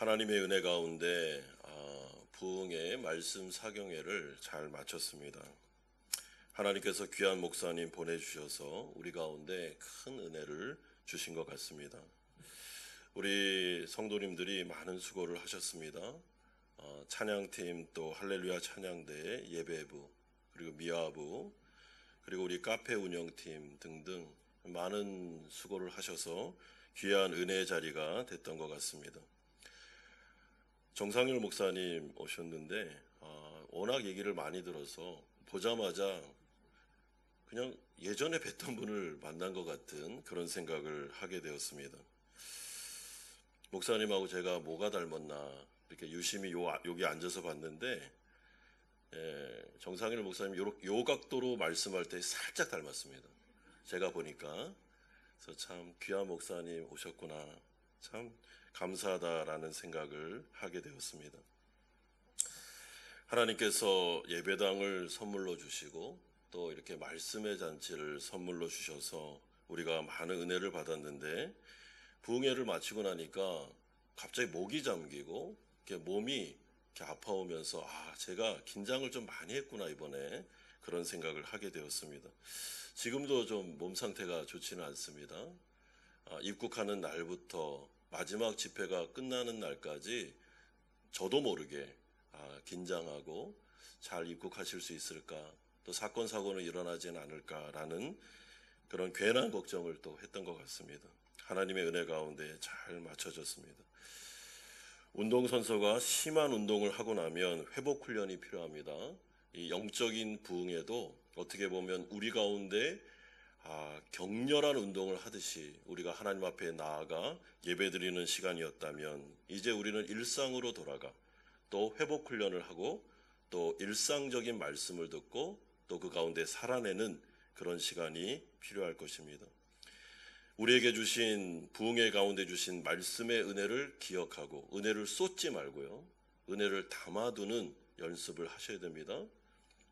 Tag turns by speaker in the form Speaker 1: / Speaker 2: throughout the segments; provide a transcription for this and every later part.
Speaker 1: 하나님의 은혜 가운데 부흥의 말씀 사경회를 잘 마쳤습니다. 하나님께서 귀한 목사님 보내주셔서 우리 가운데 큰 은혜를 주신 것 같습니다. 우리 성도님들이 많은 수고를 하셨습니다. 찬양팀 또 할렐루야 찬양대 예배부 그리고 미아부 그리고 우리 카페 운영팀 등등 많은 수고를 하셔서 귀한 은혜의 자리가 됐던 것 같습니다. 정상률 목사님 오셨는데 워낙 얘기를 많이 들어서 보자마자 그냥 예전에 뵀던 분을 만난 것 같은 그런 생각을 하게 되었습니다. 목사님하고 제가 뭐가 닮았나 이렇게 유심히 여기 앉아서 봤는데 정상률 목사님 요 각도로 말씀할 때 살짝 닮았습니다. 제가 보니까. 그래서 참 귀한 목사님 오셨구나, 참 감사하다라는 생각을 하게 되었습니다. 하나님께서 예배당을 선물로 주시고 또 이렇게 말씀의 잔치를 선물로 주셔서 우리가 많은 은혜를 받았는데, 부흥회를 마치고 나니까 갑자기 목이 잠기고 이렇게 몸이 이렇게 아파오면서 제가 긴장을 좀 많이 했구나 이번에, 그런 생각을 하게 되었습니다. 지금도 좀 몸 상태가 좋지는 않습니다. 입국하는 날부터 마지막 집회가 끝나는 날까지 저도 모르게 긴장하고 잘 입국하실 수 있을까, 또 사건 사고는 일어나지는 않을까라는 그런 괜한 걱정을 또 했던 것 같습니다. 하나님의 은혜 가운데 잘 맞춰졌습니다. 운동선수가 심한 운동을 하고 나면 회복 훈련이 필요합니다. 이 영적인 부흥에도 어떻게 보면 우리 가운데 격렬한 운동을 하듯이 우리가 하나님 앞에 나아가 예배드리는 시간이었다면, 이제 우리는 일상으로 돌아가 또 회복 훈련을 하고 또 일상적인 말씀을 듣고 또 그 가운데 살아내는 그런 시간이 필요할 것입니다. 우리에게 주신 부흥의 가운데 주신 말씀의 은혜를 기억하고 은혜를 쏟지 말고요, 은혜를 담아두는 연습을 하셔야 됩니다.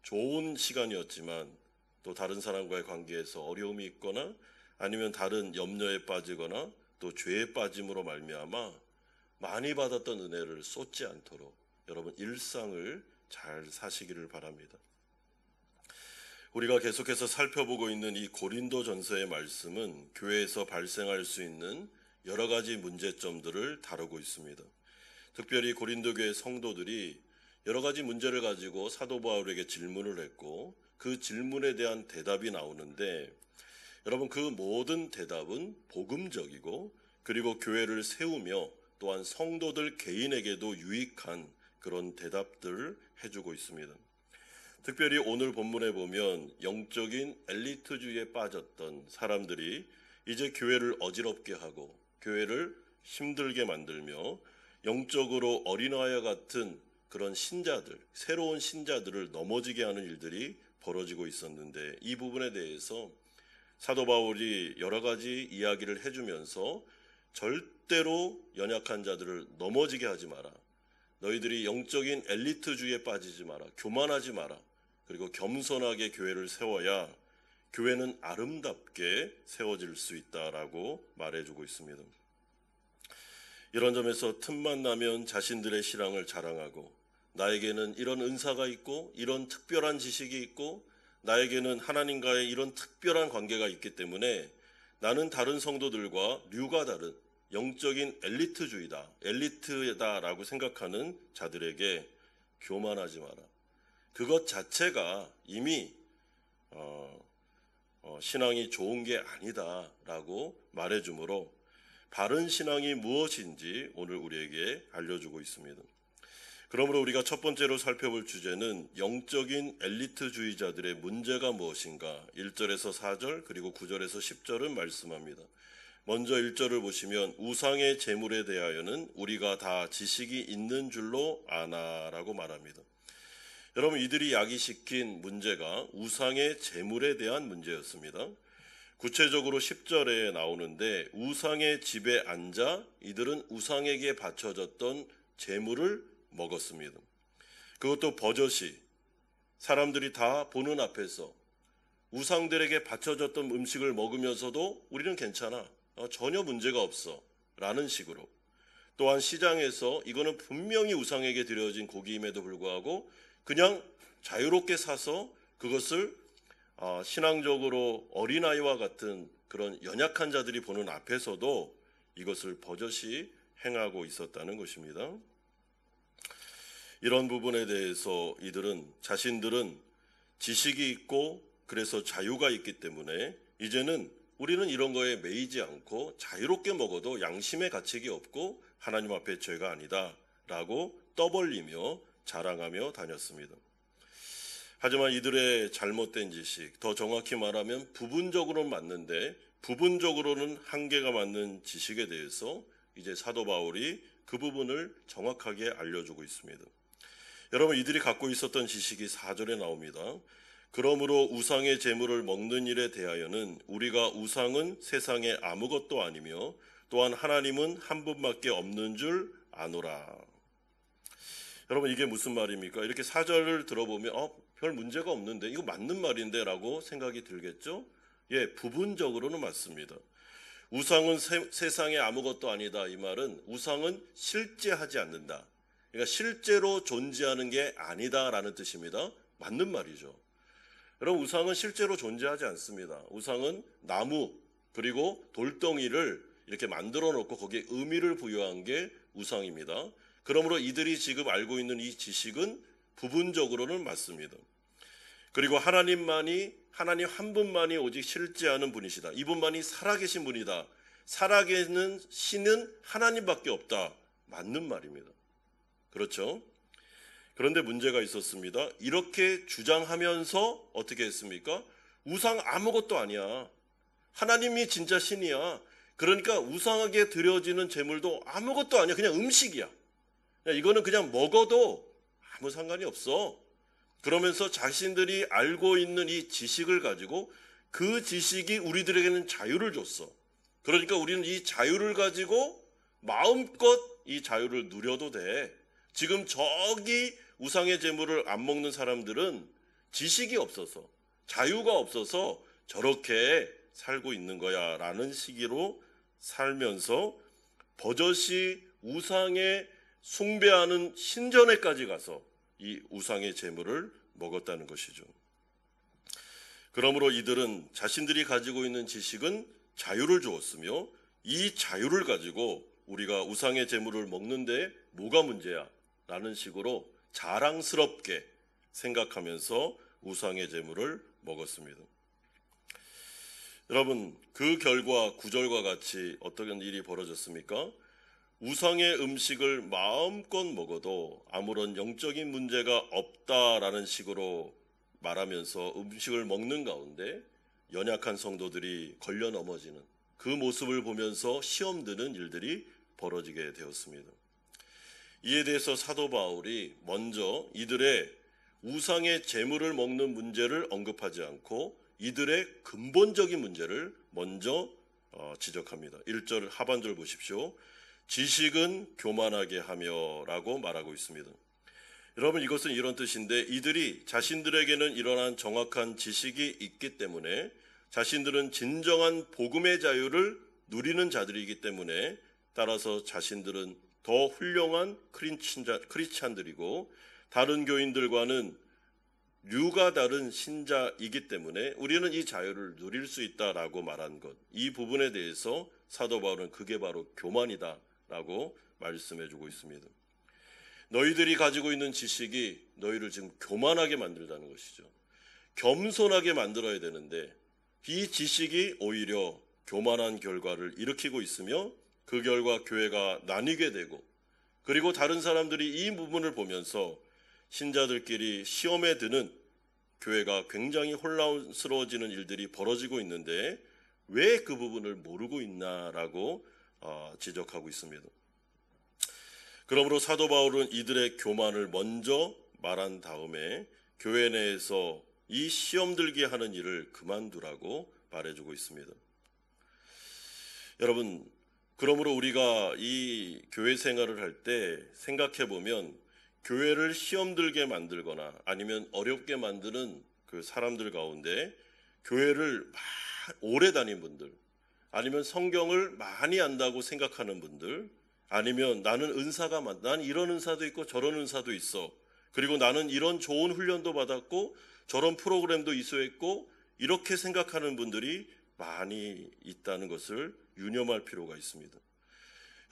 Speaker 1: 좋은 시간이었지만 또 다른 사람과의 관계에서 어려움이 있거나 아니면 다른 염려에 빠지거나 또 죄에 빠짐으로 말미암아 많이 받았던 은혜를 쏟지 않도록 여러분 일상을 잘 사시기를 바랍니다. 우리가 계속해서 살펴보고 있는 이 고린도전서의 말씀은 교회에서 발생할 수 있는 여러 가지 문제점들을 다루고 있습니다. 특별히 고린도 교회 성도들이 여러 가지 문제를 가지고 사도 바울에게 질문을 했고 그 질문에 대한 대답이 나오는데, 여러분 그 모든 대답은 복음적이고 그리고 교회를 세우며 또한 성도들 개인에게도 유익한 그런 대답들을 해주고 있습니다. 특별히 오늘 본문에 보면 영적인 엘리트주의에 빠졌던 사람들이 이제 교회를 어지럽게 하고 교회를 힘들게 만들며 영적으로 어린아이와 같은 그런 신자들, 새로운 신자들을 넘어지게 하는 일들이 벌어지고 있었는데, 이 부분에 대해서 사도 바울이 여러 가지 이야기를 해주면서 절대로 연약한 자들을 넘어지게 하지 마라, 너희들이 영적인 엘리트주의에 빠지지 마라, 교만하지 마라, 그리고 겸손하게 교회를 세워야 교회는 아름답게 세워질 수 있다라고 말해주고 있습니다. 이런 점에서 틈만 나면 자신들의 신앙을 자랑하고, 나에게는 이런 은사가 있고 이런 특별한 지식이 있고 나에게는 하나님과의 이런 특별한 관계가 있기 때문에 나는 다른 성도들과 류가 다른 영적인 엘리트다라고 생각하는 자들에게 교만하지 마라. 그것 자체가 이미 신앙이 좋은 게 아니다라고 말해주므로 바른 신앙이 무엇인지 오늘 우리에게 알려주고 있습니다. 그러므로 우리가 첫 번째로 살펴볼 주제는 영적인 엘리트주의자들의 문제가 무엇인가, 1절에서 4절 그리고 9절에서 10절은 말씀합니다. 먼저 1절을 보시면 우상의 제물에 대하여는 우리가 다 지식이 있는 줄로 아나라고 말합니다. 여러분, 이들이 야기시킨 문제가 우상의 제물에 대한 문제였습니다. 구체적으로 10절에 나오는데, 우상의 집에 앉아 이들은 우상에게 바쳐졌던 제물을 먹었습니다. 그것도 버젓이 사람들이 다 보는 앞에서 우상들에게 바쳐졌던 음식을 먹으면서도 우리는 괜찮아, 전혀 문제가 없어 라는 식으로, 또한 시장에서 이거는 분명히 우상에게 드려진 고기임에도 불구하고 그냥 자유롭게 사서 그것을 신앙적으로 어린아이와 같은 그런 연약한 자들이 보는 앞에서도 이것을 버젓이 행하고 있었다는 것입니다. 이런 부분에 대해서 자신들은 지식이 있고 그래서 자유가 있기 때문에 이제는 우리는 이런 거에 매이지 않고 자유롭게 먹어도 양심의 가책이 없고 하나님 앞에 죄가 아니다 라고 떠벌리며 자랑하며 다녔습니다. 하지만 이들의 잘못된 지식, 더 정확히 말하면 부분적으로는 맞는데 부분적으로는 한계가 맞는 지식에 대해서 이제 사도 바울이 그 부분을 정확하게 알려주고 있습니다. 여러분, 이들이 갖고 있었던 지식이 4절에 나옵니다. 그러므로 우상의 제물을 먹는 일에 대하여는 우리가 우상은 세상에 아무것도 아니며 또한 하나님은 한 분밖에 없는 줄 아노라. 여러분, 이게 무슨 말입니까? 이렇게 4절을 들어보면 별 문제가 없는데 이거 맞는 말인데 라고 생각이 들겠죠? 예, 부분적으로는 맞습니다. 우상은 세상에 아무것도 아니다. 이 말은 우상은 실제하지 않는다. 그러니까 실제로 존재하는 게 아니다라는 뜻입니다. 맞는 말이죠. 여러분, 우상은 실제로 존재하지 않습니다. 우상은 나무 그리고 돌덩이를 이렇게 만들어 놓고 거기에 의미를 부여한 게 우상입니다. 그러므로 이들이 지금 알고 있는 이 지식은 부분적으로는 맞습니다. 그리고 하나님 한 분만이 오직 실제하는 분이시다. 이분만이 살아계신 분이다. 살아계신 신은 하나님밖에 없다. 맞는 말입니다. 그렇죠? 그런데 문제가 있었습니다. 이렇게 주장하면서 어떻게 했습니까? 우상 아무것도 아니야. 하나님이 진짜 신이야. 그러니까 우상하게 드려지는 제물도 아무것도 아니야. 그냥 음식이야. 이거는 그냥 먹어도 아무 상관이 없어. 그러면서 자신들이 알고 있는 이 지식을 가지고 그 지식이 우리들에게는 자유를 줬어. 그러니까 우리는 이 자유를 가지고 마음껏 이 자유를 누려도 돼. 지금 저기 우상의 제물을 안 먹는 사람들은 지식이 없어서 자유가 없어서 저렇게 살고 있는 거야 라는 시기로 살면서 버젓이 우상에 숭배하는 신전에까지 가서 이 우상의 제물을 먹었다는 것이죠. 그러므로 이들은 자신들이 가지고 있는 지식은 자유를 주었으며 이 자유를 가지고 우리가 우상의 제물을 먹는데 뭐가 문제야? 라는 식으로 자랑스럽게 생각하면서 우상의 제물을 먹었습니다. 여러분, 그 결과 9절과 같이 어떤 일이 벌어졌습니까? 우상의 음식을 마음껏 먹어도 아무런 영적인 문제가 없다라는 식으로 말하면서 음식을 먹는 가운데 연약한 성도들이 걸려 넘어지는 그 모습을 보면서 시험 드는 일들이 벌어지게 되었습니다. 이에 대해서 사도 바울이 먼저 이들의 우상의 제물을 먹는 문제를 언급하지 않고 이들의 근본적인 문제를 먼저 지적합니다. 1절 하반절 보십시오. 지식은 교만하게 하며 라고 말하고 있습니다. 여러분, 이것은 이런 뜻인데 이들이 자신들에게는 이러한 정확한 지식이 있기 때문에 자신들은 진정한 복음의 자유를 누리는 자들이기 때문에 따라서 자신들은 더 훌륭한 크리스찬들이고 다른 교인들과는 류가 다른 신자이기 때문에 우리는 이 자유를 누릴 수 있다라고 말한 것, 이 부분에 대해서 사도 바울은 그게 바로 교만이다 라고 말씀해주고 있습니다. 너희들이 가지고 있는 지식이 너희를 지금 교만하게 만들다는 것이죠. 겸손하게 만들어야 되는데 이 지식이 오히려 교만한 결과를 일으키고 있으며 그 결과 교회가 나뉘게 되고 그리고 다른 사람들이 이 부분을 보면서 신자들끼리 시험에 드는 교회가 굉장히 혼란스러워지는 일들이 벌어지고 있는데 왜 그 부분을 모르고 있나라고 지적하고 있습니다. 그러므로 사도 바울은 이들의 교만을 먼저 말한 다음에 교회 내에서 이 시험 들게 하는 일을 그만두라고 말해주고 있습니다. 여러분, 그러므로 우리가 이 교회 생활을 할 때 생각해 보면 교회를 시험 들게 만들거나 아니면 어렵게 만드는 그 사람들 가운데 교회를 오래 다닌 분들 아니면 성경을 많이 안다고 생각하는 분들 아니면 나는 난 이런 은사도 있고 저런 은사도 있어. 그리고 나는 이런 좋은 훈련도 받았고 저런 프로그램도 이수했고 이렇게 생각하는 분들이 많이 있다는 것을 유념할 필요가 있습니다.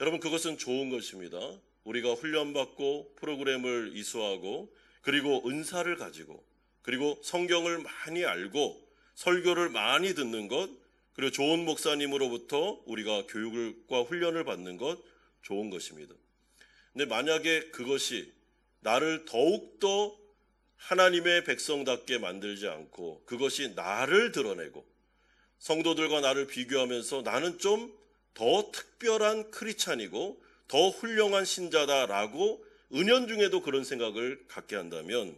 Speaker 1: 여러분, 그것은 좋은 것입니다. 우리가 훈련받고 프로그램을 이수하고 그리고 은사를 가지고 그리고 성경을 많이 알고 설교를 많이 듣는 것, 그리고 좋은 목사님으로부터 우리가 교육과 훈련을 받는 것 좋은 것입니다. 근데 만약에 그것이 나를 더욱더 하나님의 백성답게 만들지 않고 그것이 나를 드러내고 성도들과 나를 비교하면서 나는 좀 더 특별한 크리스찬이고 더 훌륭한 신자다라고 은연중에도 그런 생각을 갖게 한다면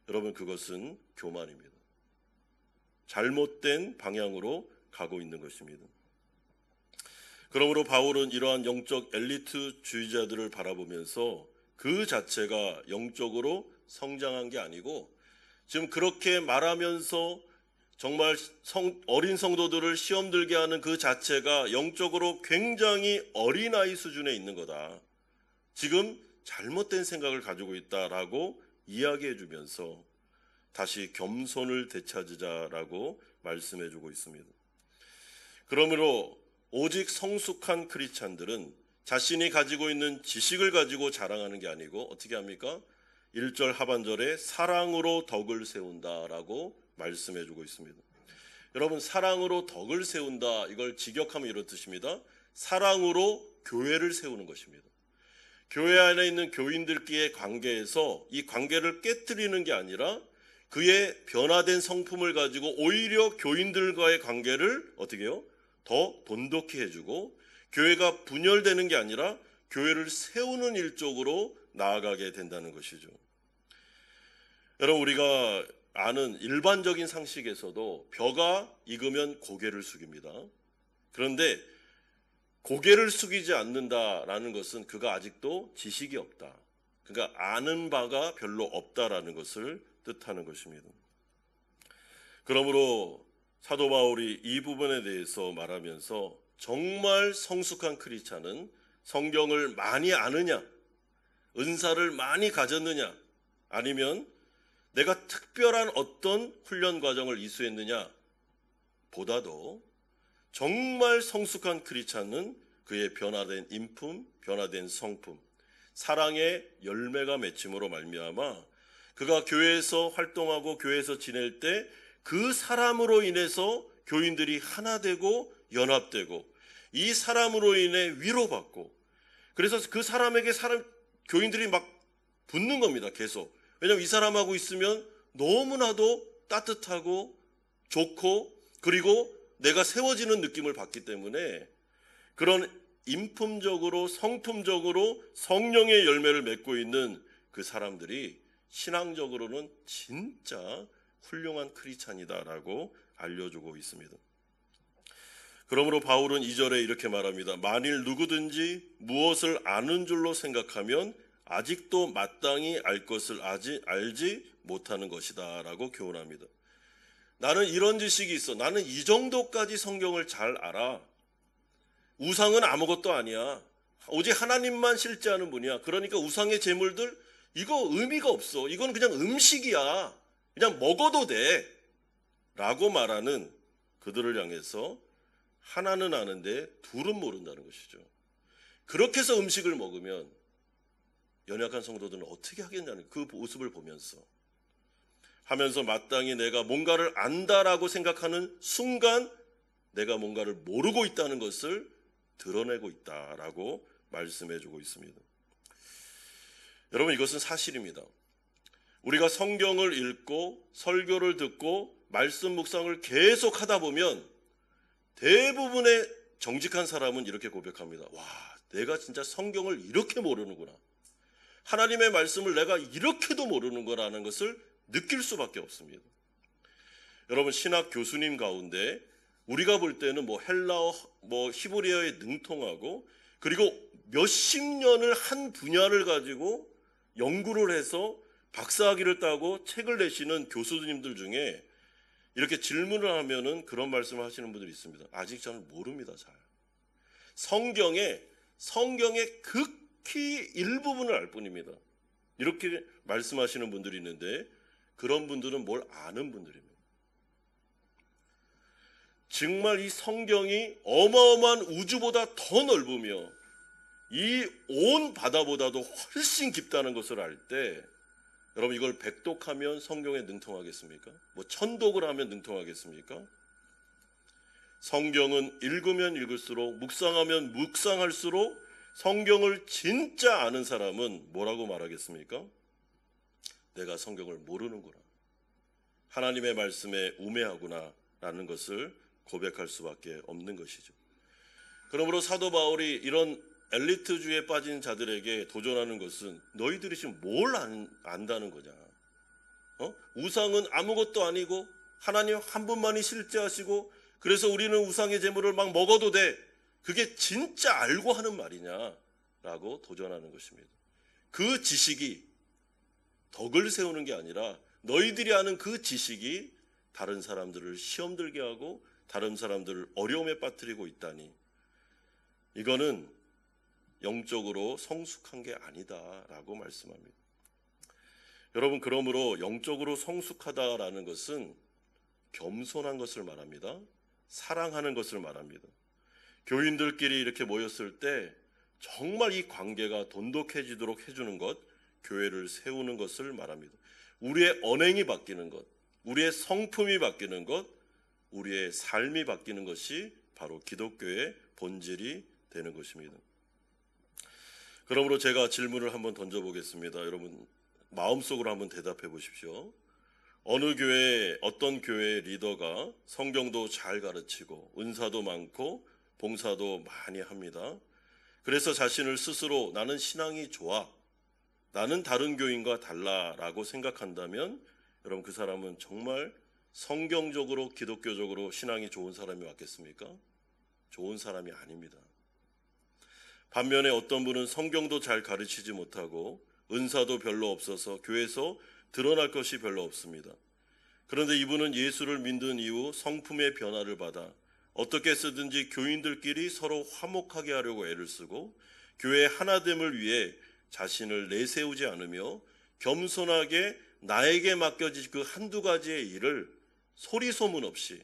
Speaker 1: 여러분, 그것은 교만입니다. 잘못된 방향으로 가고 있는 것입니다. 그러므로 바울은 이러한 영적 엘리트주의자들을 바라보면서 그 자체가 영적으로 성장한 게 아니고 지금 그렇게 말하면서 정말 어린 성도들을 시험 들게 하는 그 자체가 영적으로 굉장히 어린아이 수준에 있는 거다. 지금 잘못된 생각을 가지고 있다라고 이야기해 주면서 다시 겸손을 되찾으자라고 말씀해 주고 있습니다. 그러므로 오직 성숙한 크리스찬들은 자신이 가지고 있는 지식을 가지고 자랑하는 게 아니고 어떻게 합니까? 1절 하반절에 사랑으로 덕을 세운다라고 말씀해 주고 있습니다. 여러분, 사랑으로 덕을 세운다, 이걸 직역하면 이런 뜻입니다. 사랑으로 교회를 세우는 것입니다. 교회 안에 있는 교인들끼리의 관계에서 이 관계를 깨뜨리는 게 아니라 그의 변화된 성품을 가지고 오히려 교인들과의 관계를 어떻게 해요? 더 돈독히 해주고 교회가 분열되는 게 아니라 교회를 세우는 일쪽으로 나아가게 된다는 것이죠. 여러분, 우리가 아는 일반적인 상식에서도 벼가 익으면 고개를 숙입니다. 그런데 고개를 숙이지 않는다라는 것은 그가 아직도 지식이 없다. 그러니까 아는 바가 별로 없다라는 것을 뜻하는 것입니다. 그러므로 사도 바울이 이 부분에 대해서 말하면서 정말 성숙한 크리스찬은 성경을 많이 아느냐, 은사를 많이 가졌느냐, 아니면 내가 특별한 어떤 훈련 과정을 이수했느냐 보다도 정말 성숙한 크리스찬은 그의 변화된 인품, 변화된 성품, 사랑의 열매가 맺힘으로 말미암아 그가 교회에서 활동하고 교회에서 지낼 때 그 사람으로 인해서 교인들이 하나 되고 연합되고 이 사람으로 인해 위로받고 그래서 그 사람에게 교인들이 막 붙는 겁니다. 계속. 왜냐하면 이 사람하고 있으면 너무나도 따뜻하고 좋고 그리고 내가 세워지는 느낌을 받기 때문에 그런 인품적으로 성품적으로 성령의 열매를 맺고 있는 그 사람들이 신앙적으로는 진짜 훌륭한 크리스찬이다라고 알려주고 있습니다. 그러므로 바울은 2절에 이렇게 말합니다. 만일 누구든지 무엇을 아는 줄로 생각하면 아직도 마땅히 알 것을 알지 못하는 것이다 라고 교훈합니다. 나는 이런 지식이 있어. 나는 이 정도까지 성경을 잘 알아. 우상은 아무것도 아니야. 오직 하나님만 실제하는 분이야. 그러니까 우상의 제물들 이거 의미가 없어. 이건 그냥 음식이야. 그냥 먹어도 돼. 라고 말하는 그들을 향해서 하나는 아는데 둘은 모른다는 것이죠. 그렇게 해서 음식을 먹으면 연약한 성도들은 어떻게 하겠냐는 그 모습을 하면서 마땅히 내가 뭔가를 안다라고 생각하는 순간 내가 뭔가를 모르고 있다는 것을 드러내고 있다라고 말씀해주고 있습니다. 여러분, 이것은 사실입니다. 우리가 성경을 읽고 설교를 듣고 말씀 묵상을 계속 하다 보면 대부분의 정직한 사람은 이렇게 고백합니다. 와, 내가 진짜 성경을 이렇게 모르는구나. 하나님의 말씀을 내가 이렇게도 모르는 거라는 것을 느낄 수밖에 없습니다. 여러분, 신학 교수님 가운데 우리가 볼 때는 헬라어, 히브리어에 능통하고 그리고 몇십 년을 한 분야를 가지고 연구를 해서 박사학위를 따고 책을 내시는 교수님들 중에 이렇게 질문을 하면은 그런 말씀을 하시는 분들이 있습니다. 아직 저는 모릅니다. 잘. 성경에 성경의 극히 일부분을 알 뿐입니다. 이렇게 말씀하시는 분들이 있는데 그런 분들은 뭘 아는 분들입니다. 정말 이 성경이 어마어마한 우주보다 더 넓으며 이 온 바다보다도 훨씬 깊다는 것을 알 때 여러분 이걸 백독하면 성경에 능통하겠습니까? 뭐 천독을 하면 능통하겠습니까? 성경은 읽으면 읽을수록 묵상하면 묵상할수록 성경을 진짜 아는 사람은 뭐라고 말하겠습니까? 내가 성경을 모르는구나. 하나님의 말씀에 우매하구나 라는 것을 고백할 수밖에 없는 것이죠. 그러므로 사도 바울이 이런 엘리트주의에 빠진 자들에게 도전하는 것은 너희들이 지금 뭘 안다는 거냐. 우상은 아무것도 아니고 하나님 한 분만이 실제하시고 그래서 우리는 우상의 제물을 막 먹어도 돼. 그게 진짜 알고 하는 말이냐라고 도전하는 것입니다. 그 지식이 덕을 세우는 게 아니라 너희들이 아는 그 지식이 다른 사람들을 시험 들게 하고 다른 사람들을 어려움에 빠뜨리고 있다니 이거는 영적으로 성숙한 게 아니다라고 말씀합니다. 여러분 그러므로 영적으로 성숙하다라는 것은 겸손한 것을 말합니다. 사랑하는 것을 말합니다. 교인들끼리 이렇게 모였을 때 정말 이 관계가 돈독해지도록 해주는 것, 교회를 세우는 것을 말합니다. 우리의 언행이 바뀌는 것, 우리의 성품이 바뀌는 것, 우리의 삶이 바뀌는 것이 바로 기독교의 본질이 되는 것입니다. 그러므로 제가 질문을 한번 던져보겠습니다. 여러분 마음속으로 한번 대답해 보십시오. 어느 교회, 어떤 교회의 리더가 성경도 잘 가르치고 은사도 많고 봉사도 많이 합니다. 그래서 자신을 스스로 나는 신앙이 좋아, 나는 다른 교인과 달라라고 생각한다면 여러분 그 사람은 정말 성경적으로 기독교적으로 신앙이 좋은 사람이 맞겠습니까? 좋은 사람이 아닙니다. 반면에 어떤 분은 성경도 잘 가르치지 못하고 은사도 별로 없어서 교회에서 드러날 것이 별로 없습니다. 그런데 이분은 예수를 믿는 이후 성품의 변화를 받아 어떻게 쓰든지 교인들끼리 서로 화목하게 하려고 애를 쓰고 교회의 하나됨을 위해 자신을 내세우지 않으며 겸손하게 나에게 맡겨진 그 한두 가지의 일을 소리 소문 없이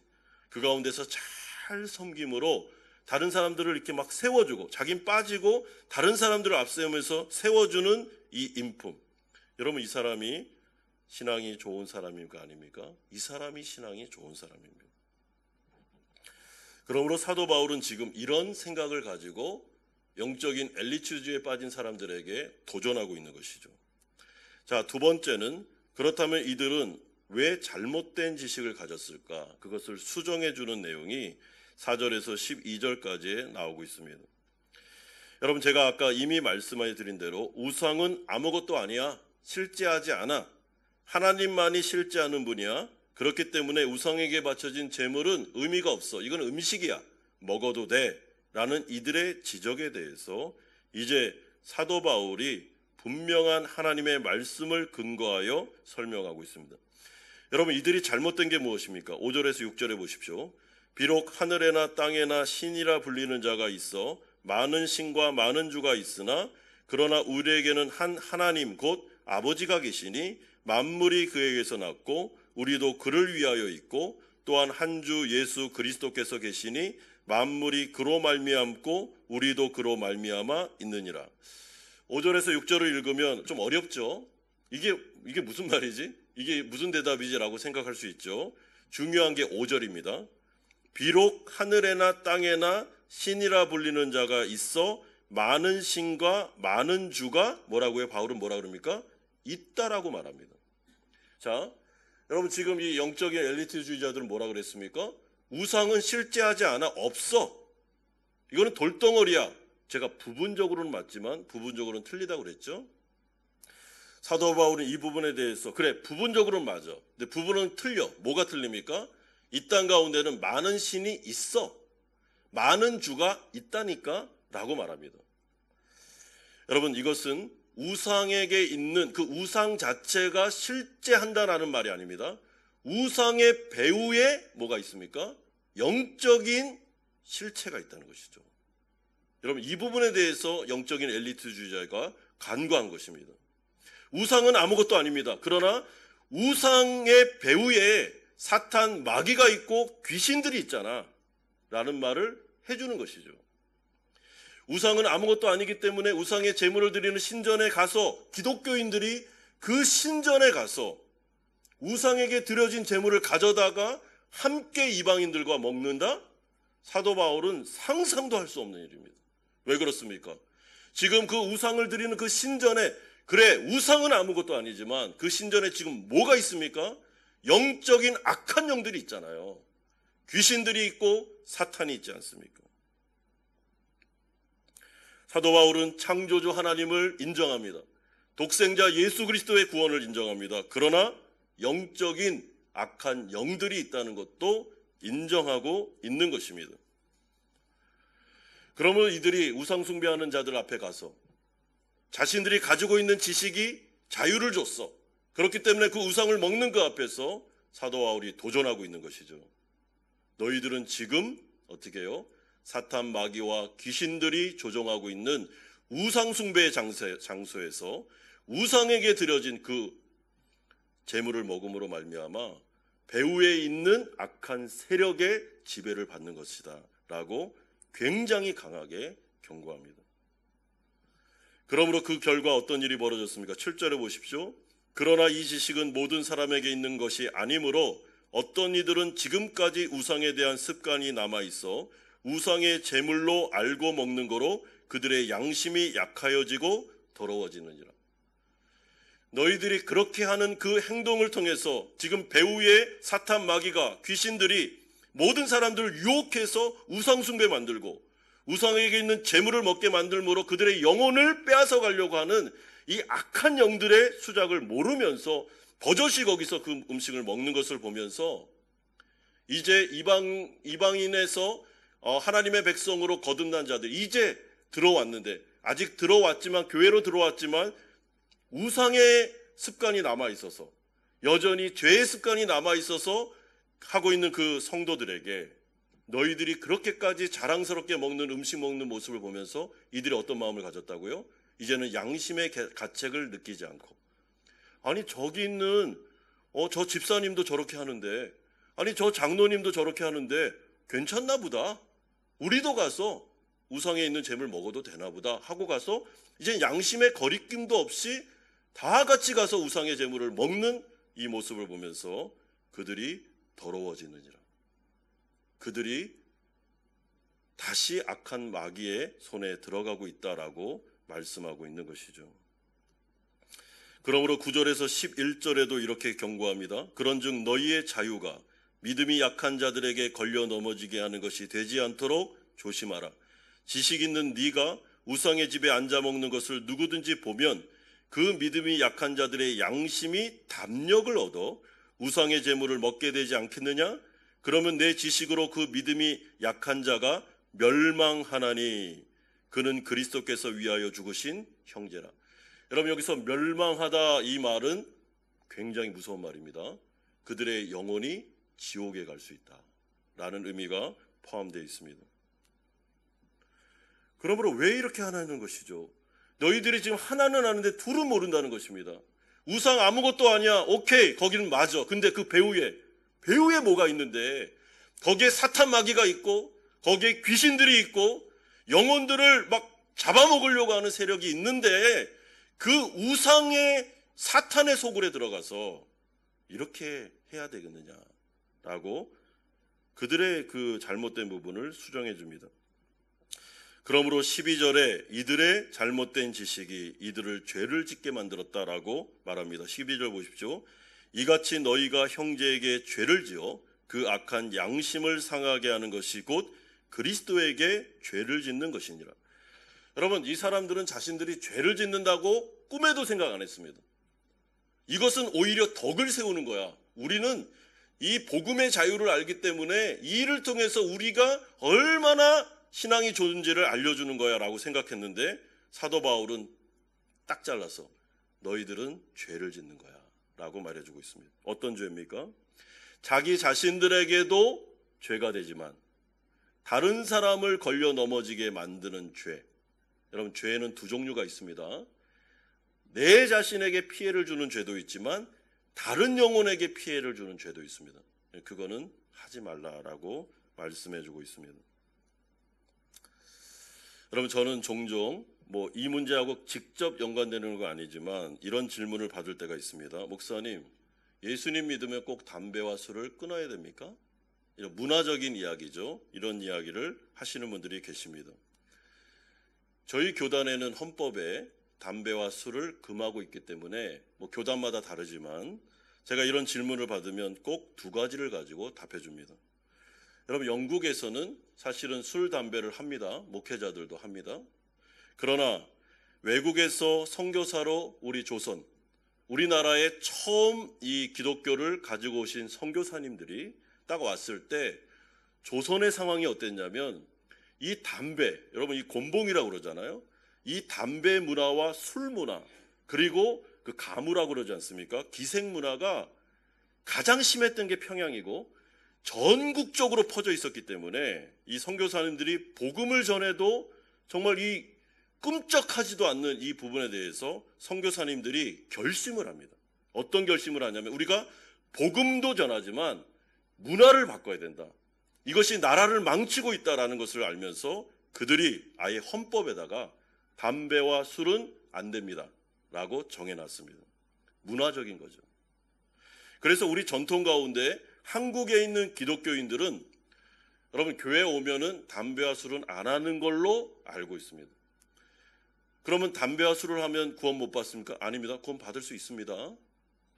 Speaker 1: 그 가운데서 잘 섬김으로 다른 사람들을 이렇게 막 세워주고 자긴 빠지고 다른 사람들을 앞세우면서 세워주는 이 인품. 여러분 이 사람이 신앙이 좋은 사람입니까 아닙니까? 이 사람이 신앙이 좋은 사람입니다. 그러므로 사도 바울은 지금 이런 생각을 가지고 영적인 엘리트주의에 빠진 사람들에게 도전하고 있는 것이죠. 자, 두 번째는 그렇다면 이들은 왜 잘못된 지식을 가졌을까? 그것을 수정해 주는 내용이 4절에서 12절까지 나오고 있습니다. 여러분 제가 아까 이미 말씀해 드린 대로 우상은 아무것도 아니야. 실제하지 않아. 하나님만이 실제하는 분이야. 그렇기 때문에 우상에게 바쳐진 제물은 의미가 없어. 이건 음식이야. 먹어도 돼. 라는 이들의 지적에 대해서 이제 사도 바울이 분명한 하나님의 말씀을 근거하여 설명하고 있습니다. 여러분 이들이 잘못된 게 무엇입니까? 5절에서 6절에 보십시오. 비록 하늘에나 땅에나 신이라 불리는 자가 있어 많은 신과 많은 주가 있으나 그러나 우리에게는 한 하나님 곧 아버지가 계시니 만물이 그에게서 났고 우리도 그를 위하여 있고 또한 한 주 예수 그리스도께서 계시니 만물이 그로 말미암고 우리도 그로 말미암아 있느니라. 5절에서 6절을 읽으면 좀 어렵죠. 이게 무슨 말이지? 이게 무슨 대답이지라고 생각할 수 있죠. 중요한 게 5절입니다. 비록 하늘에나 땅에나 신이라 불리는 자가 있어 많은 신과 많은 주가 뭐라고요? 바울은 뭐라 그럽니까? 있다라고 말합니다. 자, 여러분 지금 이 영적인 엘리트주의자들은 뭐라 그랬습니까? 우상은 실제하지 않아. 없어. 이거는 돌덩어리야. 제가 부분적으로는 맞지만 부분적으로는 틀리다고 그랬죠. 사도 바울은 이 부분에 대해서 그래 부분적으로는 맞아. 근데 부분은 틀려. 뭐가 틀립니까? 이 땅 가운데는 많은 신이 있어. 많은 주가 있다니까 라고 말합니다. 여러분 이것은 우상에게 있는 그 우상 자체가 실제한다라는 말이 아닙니다. 우상의 배후에 뭐가 있습니까? 영적인 실체가 있다는 것이죠. 여러분, 이 부분에 대해서 영적인 엘리트주의자가 간과한 것입니다. 우상은 아무것도 아닙니다. 그러나 우상의 배후에 사탄 마귀가 있고 귀신들이 있잖아 라는 말을 해주는 것이죠. 우상은 아무것도 아니기 때문에 우상의 제물을 드리는 신전에 가서 기독교인들이 그 신전에 가서 우상에게 드려진 제물을 가져다가 함께 이방인들과 먹는다? 사도 바울은 상상도 할 수 없는 일입니다. 왜 그렇습니까? 지금 그 우상을 드리는 그 신전에, 그래 우상은 아무것도 아니지만 그 신전에 지금 뭐가 있습니까? 영적인 악한 영들이 있잖아요. 귀신들이 있고 사탄이 있지 않습니까? 사도 바울은 창조주 하나님을 인정합니다. 독생자 예수 그리스도의 구원을 인정합니다. 그러나 영적인 악한 영들이 있다는 것도 인정하고 있는 것입니다. 그러면 이들이 우상 숭배하는 자들 앞에 가서 자신들이 가지고 있는 지식이 자유를 줬어. 그렇기 때문에 그 우상을 먹는 그 앞에서 사도 바울이 도전하고 있는 것이죠. 너희들은 지금 어떻게 해요? 사탄 마귀와 귀신들이 조종하고 있는 우상 숭배의 장소에서 우상에게 드려진 그 제물을 먹음으로 말미암아 배후에 있는 악한 세력의 지배를 받는 것이다 라고 굉장히 강하게 경고합니다. 그러므로 그 결과 어떤 일이 벌어졌습니까? 7절에 보십시오. 그러나 이 지식은 모든 사람에게 있는 것이 아니므로 어떤 이들은 지금까지 우상에 대한 습관이 남아있어 우상의 제물로 알고 먹는 거로 그들의 양심이 약하여지고 더러워지느니라. 너희들이 그렇게 하는 그 행동을 통해서 지금 배후에 사탄 마귀가 귀신들이 모든 사람들을 유혹해서 우상 숭배 만들고 우상에게 있는 재물을 먹게 만들므로 그들의 영혼을 빼앗아 가려고 하는 이 악한 영들의 수작을 모르면서 버젓이 거기서 그 음식을 먹는 것을 보면서 이제 이방인에서 하나님의 백성으로 거듭난 자들 이제 들어왔는데 아직 들어왔지만 교회로 들어왔지만 우상의 습관이 남아있어서 여전히 죄의 습관이 남아있어서 하고 있는 그 성도들에게 너희들이 그렇게까지 자랑스럽게 먹는 음식 먹는 모습을 보면서 이들이 어떤 마음을 가졌다고요? 이제는 양심의 가책을 느끼지 않고 아니 저기 있는 저 집사님도 저렇게 하는데 아니 저 장로님도 저렇게 하는데 괜찮나 보다. 우리도 가서 우상에 있는 재물 먹어도 되나 보다 하고 가서 이제 양심의 거리낌도 없이 다 같이 가서 우상의 재물을 먹는 이 모습을 보면서 그들이 더러워지느니라. 그들이 다시 악한 마귀의 손에 들어가고 있다라고 말씀하고 있는 것이죠. 그러므로 9절에서 11절에도 이렇게 경고합니다. 그런즉 너희의 자유가 믿음이 약한 자들에게 걸려 넘어지게 하는 것이 되지 않도록 조심하라. 지식 있는 네가 우상의 집에 앉아 먹는 것을 누구든지 보면 그 믿음이 약한 자들의 양심이 담력을 얻어 우상의 제물을 먹게 되지 않겠느냐? 그러면 내 지식으로 그 믿음이 약한 자가 멸망하나니 그는 그리스도께서 위하여 죽으신 형제라. 여러분 여기서 멸망하다 이 말은 굉장히 무서운 말입니다. 그들의 영혼이 지옥에 갈 수 있다라는 의미가 포함되어 있습니다. 그러므로 왜 이렇게 하는 것이죠? 너희들이 지금 하나는 아는데 둘은 모른다는 것입니다. 우상 아무것도 아니야. 오케이, 거기는 맞아. 근데 그 배후에 뭐가 있는데 거기에 사탄 마귀가 있고 거기에 귀신들이 있고 영혼들을 막 잡아먹으려고 하는 세력이 있는데 그 우상의 사탄의 소굴에 들어가서 이렇게 해야 되겠느냐라고 그들의 그 잘못된 부분을 수정해 줍니다. 그러므로 12절에 이들의 잘못된 지식이 이들을 죄를 짓게 만들었다라고 말합니다. 12절 보십시오. 이같이 너희가 형제에게 죄를 지어 그 악한 양심을 상하게 하는 것이 곧 그리스도에게 죄를 짓는 것이니라. 여러분 이 사람들은 자신들이 죄를 짓는다고 꿈에도 생각 안 했습니다. 이것은 오히려 덕을 세우는 거야. 우리는 이 복음의 자유를 알기 때문에 이 일을 통해서 우리가 얼마나 신앙이 좋은지를 알려주는 거야 라고 생각했는데 사도 바울은 딱 잘라서 너희들은 죄를 짓는 거야 라고 말해주고 있습니다. 어떤 죄입니까? 자기 자신들에게도 죄가 되지만 다른 사람을 걸려 넘어지게 만드는 죄. 여러분, 죄는 두 종류가 있습니다. 내 자신에게 피해를 주는 죄도 있지만 다른 영혼에게 피해를 주는 죄도 있습니다. 그거는 하지 말라라고 말씀해 주고 있습니다. 여러분, 저는 종종 이 문제하고 직접 연관되는 거 아니지만 이런 질문을 받을 때가 있습니다. 목사님, 예수님 믿으면 꼭 담배와 술을 끊어야 됩니까? 이런 문화적인 이야기죠. 이런 이야기를 하시는 분들이 계십니다. 저희 교단에는 헌법에 담배와 술을 금하고 있기 때문에 교단마다 다르지만 제가 이런 질문을 받으면 꼭 두 가지를 가지고 답해 줍니다. 여러분, 영국에서는 사실은 술, 담배를 합니다. 목회자들도 합니다. 그러나 외국에서 선교사로 우리 조선, 우리나라에 처음 이 기독교를 가지고 오신 선교사님들이 딱 왔을 때 조선의 상황이 어땠냐면 이 담배, 여러분 이 곤봉이라고 그러잖아요. 이 담배 문화와 술 문화, 그리고 그 가무라고 그러지 않습니까? 기생 문화가 가장 심했던 게 평양이고 전국적으로 퍼져 있었기 때문에 이 선교사님들이 복음을 전해도 정말 이 끔찍하지도 않는 이 부분에 대해서 선교사님들이 결심을 합니다. 어떤 결심을 하냐면 우리가 복음도 전하지만 문화를 바꿔야 된다. 이것이 나라를 망치고 있다라는 것을 알면서 그들이 아예 헌법에다가 담배와 술은 안 됩니다 라고 정해놨습니다. 문화적인 거죠. 그래서 우리 전통 가운데 한국에 있는 기독교인들은 여러분 교회에 오면은 담배와 술은 안 하는 걸로 알고 있습니다. 그러면 담배와 술을 하면 구원 못 받습니까? 아닙니다. 구원 받을 수 있습니다.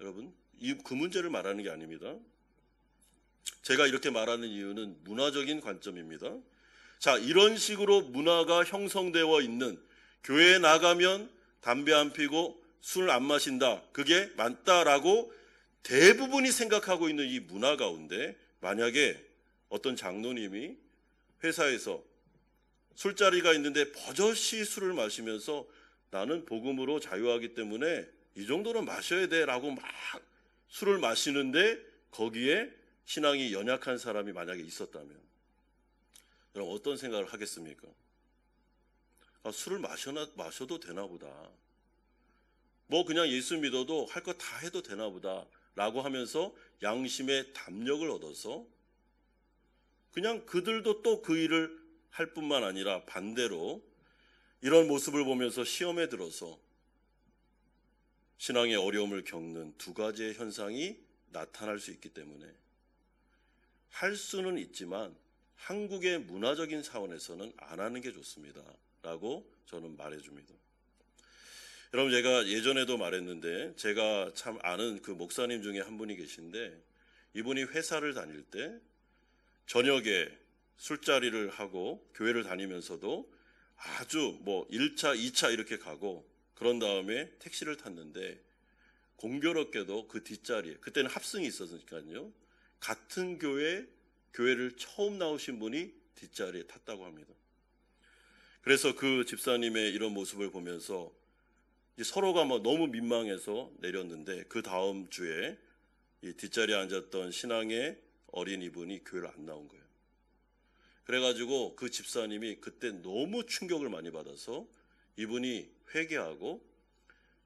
Speaker 1: 여러분, 그 문제를 말하는 게 아닙니다. 제가 이렇게 말하는 이유는 문화적인 관점입니다. 자, 이런 식으로 문화가 형성되어 있는, 교회에 나가면 담배 안 피고 술 안 마신다, 그게 맞다라고 대부분이 생각하고 있는 이 문화 가운데 만약에 어떤 장로님이 회사에서 술자리가 있는데 버젓이 술을 마시면서 나는 복음으로 자유하기 때문에 이 정도는 마셔야 돼 라고 막 술을 마시는데 거기에 신앙이 연약한 사람이 만약에 있었다면 여러분 어떤 생각을 하겠습니까? 술을 마셔도 되나 보다. 그냥 예수 믿어도 할 거 다 해도 되나 보다 라고 하면서 양심의 담력을 얻어서 그냥 그들도 또 그 일을 할 뿐만 아니라 반대로 이런 모습을 보면서 시험에 들어서 신앙의 어려움을 겪는 두 가지의 현상이 나타날 수 있기 때문에 할 수는 있지만 한국의 문화적인 차원에서는 안 하는 게 좋습니다 라고 저는 말해줍니다. 여러분, 제가 예전에도 말했는데 제가 참 아는 그 목사님 중에 한 분이 계신데 이분이 회사를 다닐 때 저녁에 술자리를 하고 교회를 다니면서도 아주 1차, 2차 이렇게 가고 그런 다음에 택시를 탔는데 공교롭게도 그 뒷자리에, 그때는 합승이 있었으니까요, 같은 교회를 처음 나오신 분이 뒷자리에 탔다고 합니다. 그래서 그 집사님의 이런 모습을 보면서 서로가 너무 민망해서 내렸는데 그 다음 주에 이 뒷자리에 앉았던 신앙의 어린 이분이 교회를 안 나온 거예요. 그래가지고 그 집사님이 그때 너무 충격을 많이 받아서 이분이 회개하고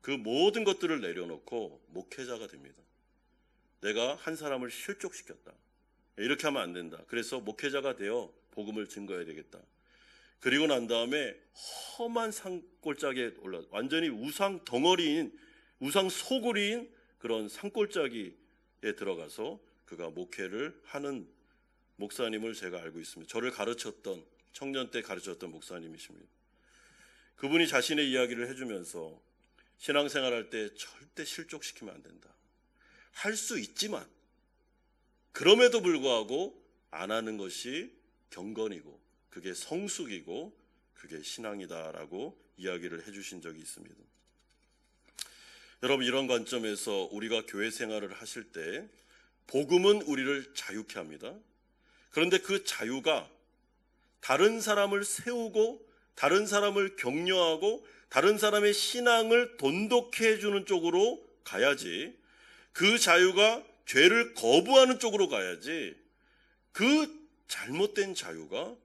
Speaker 1: 그 모든 것들을 내려놓고 목회자가 됩니다. 내가 한 사람을 실족시켰다. 이렇게 하면 안 된다. 그래서 목회자가 되어 복음을 증거해야 되겠다. 그리고 난 다음에 험한 산골짜기에 완전히 우상 덩어리인, 우상 소굴인 그런 산골짜기에 들어가서 그가 목회를 하는 목사님을 제가 알고 있습니다. 저를 가르쳤던, 청년 때 가르쳤던 목사님이십니다. 그분이 자신의 이야기를 해주면서 신앙생활할 때 절대 실족시키면 안 된다. 할 수 있지만 그럼에도 불구하고 안 하는 것이 경건이고 그게 성숙이고 그게 신앙이다라고 이야기를 해주신 적이 있습니다. 여러분, 이런 관점에서 우리가 교회 생활을 하실 때 복음은 우리를 자유케 합니다. 그런데 그 자유가 다른 사람을 세우고 다른 사람을 격려하고 다른 사람의 신앙을 돈독해 해주는 쪽으로 가야지, 그 자유가 죄를 거부하는 쪽으로 가야지, 그 잘못된 자유가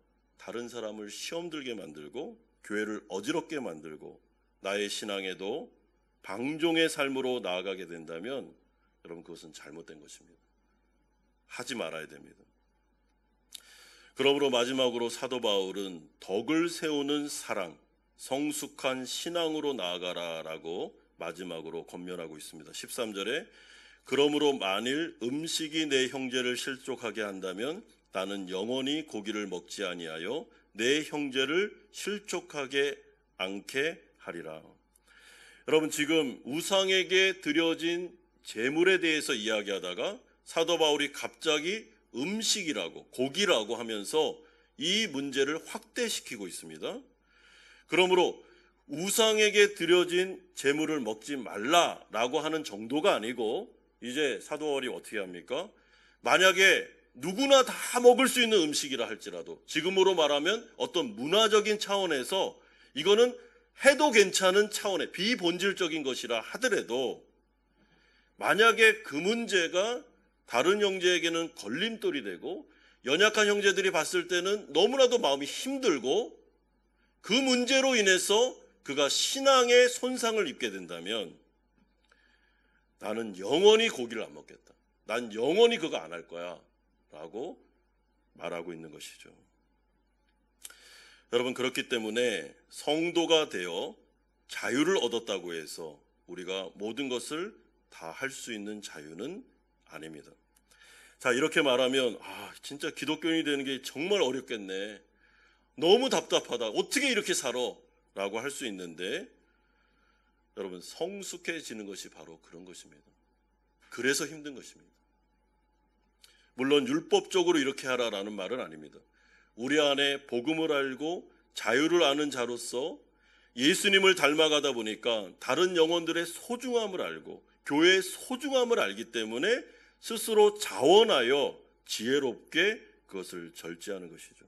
Speaker 1: 다른 사람을 시험 들게 만들고 교회를 어지럽게 만들고 나의 신앙에도 방종의 삶으로 나아가게 된다면 여러분 그것은 잘못된 것입니다. 하지 말아야 됩니다. 그러므로 마지막으로 사도 바울은 덕을 세우는 사랑, 성숙한 신앙으로 나아가라라고 마지막으로 권면하고 있습니다. 13절에 그러므로 만일 음식이 내 형제를 실족하게 한다면 나는 영원히 고기를 먹지 아니하여 내 형제를 실족하게 않게 하리라. 여러분 지금 우상에게 드려진 제물에 대해서 이야기하다가 사도 바울이 갑자기 음식이라고 고기라고 하면서 이 문제를 확대시키고 있습니다. 그러므로 우상에게 드려진 제물을 먹지 말라라고 하는 정도가 아니고 이제 사도 바울이 어떻게 합니까? 만약에 누구나 다 먹을 수 있는 음식이라 할지라도 지금으로 말하면 어떤 문화적인 차원에서 이거는 해도 괜찮은 차원의 비본질적인 것이라 하더라도 만약에 그 문제가 다른 형제에게는 걸림돌이 되고 연약한 형제들이 봤을 때는 너무나도 마음이 힘들고 그 문제로 인해서 그가 신앙에 손상을 입게 된다면 나는 영원히 고기를 안 먹겠다. 난 영원히 그거 안 할 거야 라고 말하고 있는 것이죠. 여러분 그렇기 때문에 성도가 되어 자유를 얻었다고 해서 우리가 모든 것을 다 할 수 있는 자유는 아닙니다. 자 이렇게 말하면 진짜 기독교인이 되는 게 정말 어렵겠네. 너무 답답하다. 어떻게 이렇게 살아? 라고 할 수 있는데 여러분 성숙해지는 것이 바로 그런 것입니다. 그래서 힘든 것입니다. 물론 율법적으로 이렇게 하라라는 말은 아닙니다. 우리 안에 복음을 알고 자유를 아는 자로서 예수님을 닮아가다 보니까 다른 영혼들의 소중함을 알고 교회의 소중함을 알기 때문에 스스로 자원하여 지혜롭게 그것을 절제하는 것이죠.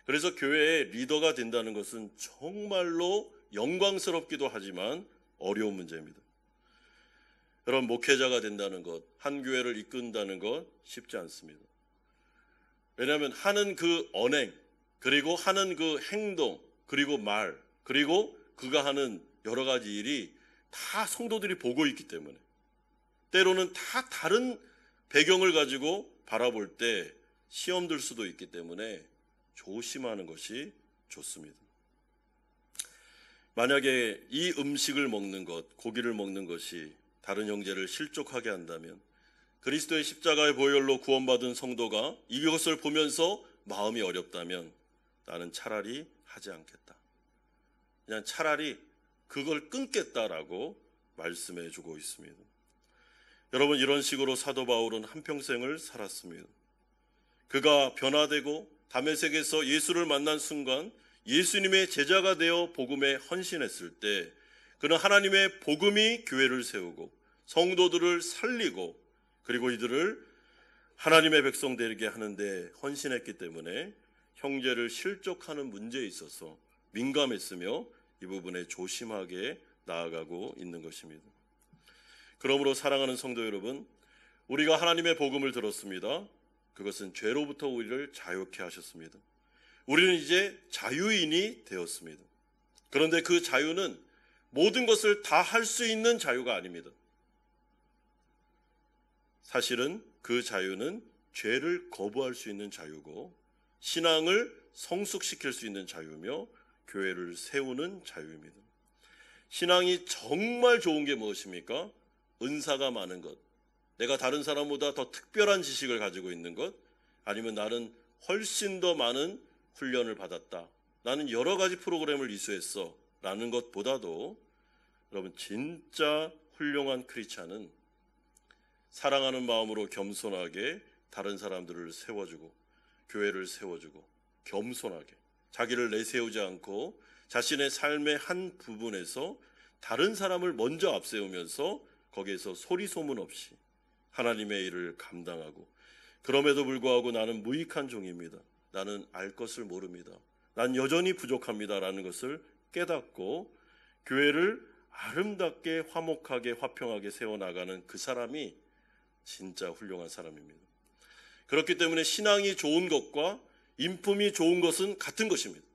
Speaker 1: 그래서 교회의 리더가 된다는 것은 정말로 영광스럽기도 하지만 어려운 문제입니다. 여러분 목회자가 된다는 것, 한 교회를 이끈다는 것 쉽지 않습니다. 왜냐하면 하는 그 언행, 그리고 하는 그 행동, 그리고 말, 그리고 그가 하는 여러 가지 일이 다 성도들이 보고 있기 때문에 때로는 다 다른 배경을 가지고 바라볼 때 시험 들 수도 있기 때문에 조심하는 것이 좋습니다. 만약에 이 음식을 먹는 것, 고기를 먹는 것이 다른 형제를 실족하게 한다면 그리스도의 십자가의 보혈로 구원받은 성도가 이것을 보면서 마음이 어렵다면 나는 차라리 하지 않겠다. 그냥 차라리 그걸 끊겠다라고 말씀해 주고 있습니다. 여러분 이런 식으로 사도 바울은 한평생을 살았습니다. 그가 변화되고 다메섹에서 예수를 만난 순간 예수님의 제자가 되어 복음에 헌신했을 때 그는 하나님의 복음이 교회를 세우고 성도들을 살리고 그리고 이들을 하나님의 백성 되게 하는데 헌신했기 때문에 형제를 실족하는 문제에 있어서 민감했으며 이 부분에 조심하게 나아가고 있는 것입니다. 그러므로 사랑하는 성도 여러분, 우리가 하나님의 복음을 들었습니다. 그것은 죄로부터 우리를 자유케 하셨습니다. 우리는 이제 자유인이 되었습니다. 그런데 그 자유는 모든 것을 다 할 수 있는 자유가 아닙니다. 사실은 그 자유는 죄를 거부할 수 있는 자유고 신앙을 성숙시킬 수 있는 자유며 교회를 세우는 자유입니다. 신앙이 정말 좋은 게 무엇입니까? 은사가 많은 것, 내가 다른 사람보다 더 특별한 지식을 가지고 있는 것, 아니면 나는 훨씬 더 많은 훈련을 받았다, 나는 여러 가지 프로그램을 이수했어 라는 것보다도 여러분 진짜 훌륭한 크리스찬은 사랑하는 마음으로 겸손하게 다른 사람들을 세워주고 교회를 세워주고 겸손하게 자기를 내세우지 않고 자신의 삶의 한 부분에서 다른 사람을 먼저 앞세우면서 거기에서 소리 소문 없이 하나님의 일을 감당하고 그럼에도 불구하고 나는 무익한 종입니다. 나는 알 것을 모릅니다. 난 여전히 부족합니다. 라는 것을 깨닫고 교회를 아름답게 화목하게 화평하게 세워나가는 그 사람이 진짜 훌륭한 사람입니다. 그렇기 때문에 신앙이 좋은 것과 인품이 좋은 것은 같은 것입니다.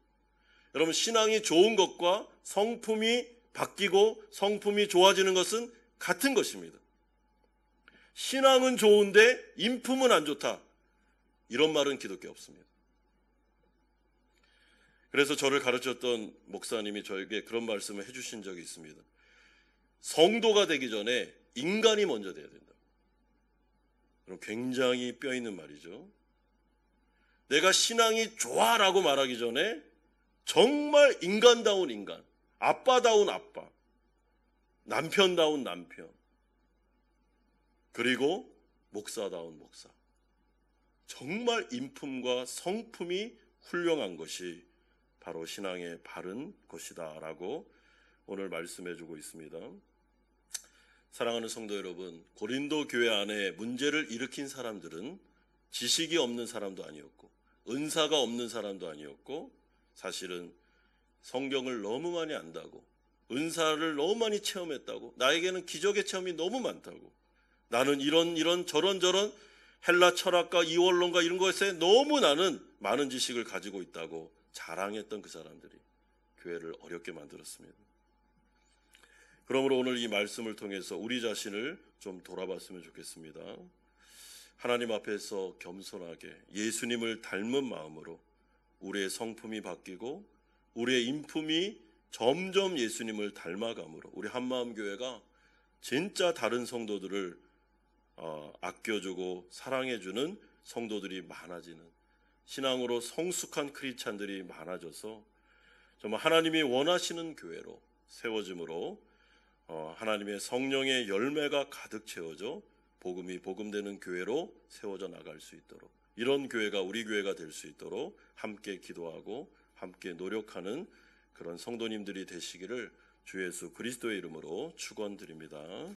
Speaker 1: 여러분, 신앙이 좋은 것과 성품이 바뀌고 성품이 좋아지는 것은 같은 것입니다. 신앙은 좋은데 인품은 안 좋다, 이런 말은 기독교에 없습니다. 그래서 저를 가르쳤던 목사님이 저에게 그런 말씀을 해주신 적이 있습니다. 성도가 되기 전에 인간이 먼저 돼야 된다. 그럼 굉장히 뼈 있는 말이죠. 내가 신앙이 좋아라고 말하기 전에 정말 인간다운 인간, 아빠다운 아빠, 남편다운 남편, 그리고 목사다운 목사, 정말 인품과 성품이 훌륭한 것이 바로 신앙의 바른 것이다 라고 오늘 말씀해 주고 있습니다. 사랑하는 성도 여러분, 고린도 교회 안에 문제를 일으킨 사람들은 지식이 없는 사람도 아니었고 은사가 없는 사람도 아니었고, 사실은 성경을 너무 많이 안다고, 은사를 너무 많이 체험했다고, 나에게는 기적의 체험이 너무 많다고, 나는 이런 저런 헬라 철학과 이원론과 이런 것에 너무 나는 많은 지식을 가지고 있다고 자랑했던 그 사람들이 교회를 어렵게 만들었습니다. 그러므로 오늘 이 말씀을 통해서 우리 자신을 좀 돌아봤으면 좋겠습니다. 하나님 앞에서 겸손하게 예수님을 닮은 마음으로 우리의 성품이 바뀌고 우리의 인품이 점점 예수님을 닮아감으로 우리 한마음교회가 진짜 다른 성도들을 아껴주고 사랑해주는 성도들이 많아지는, 신앙으로 성숙한 크리스찬들이 많아져서 정말 하나님이 원하시는 교회로 세워짐으로 하나님의 성령의 열매가 가득 채워져 복음이 복음되는 교회로 세워져 나갈 수 있도록, 이런 교회가 우리 교회가 될 수 있도록 함께 기도하고 함께 노력하는 그런 성도님들이 되시기를 주 예수 그리스도의 이름으로 축원드립니다.